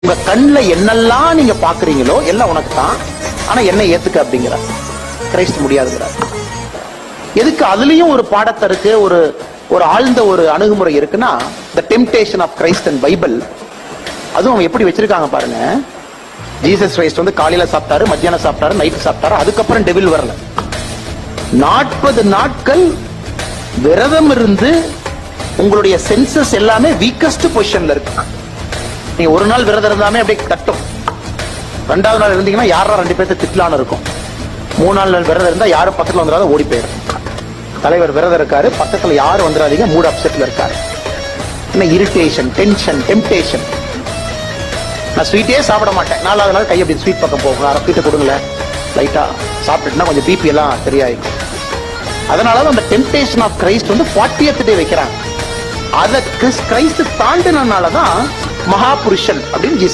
உங்க கண்ணுல என்னெல்லாம் நீங்க பாக்குறீங்களோ எல்லாம் உனக்கு தான், ஆனா என்ன ஏத்துக்க அப்படிங்கிற கிரைஸ்ட் முடியாதுங்கிற. எதுக்கு அதுலயும் ஒரு பாடத்தை இருக்கு, ஒரு ஒரு ஆழ்ந்த ஒரு அணுகுமுறை இருக்குன்னா, the temptation of Christ and Bible. அதுவும் அவங்க எப்படி வச்சிருக்காங்க பாருங்க. ஜீசஸ் கிரைஸ்ட் வந்து காலையில சாப்பிட்டாரு, மத்தியானம் சாப்பிட்டாரு, நைட்டு சாப்பிட்டாரு, அதுக்கப்புறம் டெவில் வரல. 40 நாட்கள் விரதம் இருந்து உங்களுடைய சென்சஸ் எல்லாமே வீக்கஸ்ட் பொசிஷன்ல இருக்கு. நீங்க ஒரு நாள் விரதம் இருந்தாமே அப்படியே தட்டும். 2வது நாள் இருந்தீங்கன்னா யாரா 2 பேர்த்து திட்டலான்னு இருக்கும். 3 நாள் விரதம் இருந்தா யாரும் பக்கத்துல வந்துடாத ஓடி போயிடும். தலைவர் விரதம் இருக்காரு, பக்கத்துல யாரும் வந்துடாதீங்க, மூட் அப்செட்ல இருக்காரு. என்ன இரிட்டேஷன், டென்ஷன், டெம்டேஷன். நான் ஸ்வீட்டே சாப்பிட மாட்டேன், 4வது நாள் கை அப்படி ஸ்வீட் பக்கம் போகும், ஸ்வீட்டை கொடுங்களேன், லைட்டா சாப்பிட்டுட்டுனா கொஞ்சம் பிபி எல்லாம் சரியாயிருக்கும். அதனால அந்த டெம்டேஷன் ஆஃப் கிரைஸ்ட் வந்து 40th டே வைக்கிறாங்க. அதை கிரைஸ்ட் தாண்டினாலதான் மகாபுருஷன் அப்படின்னு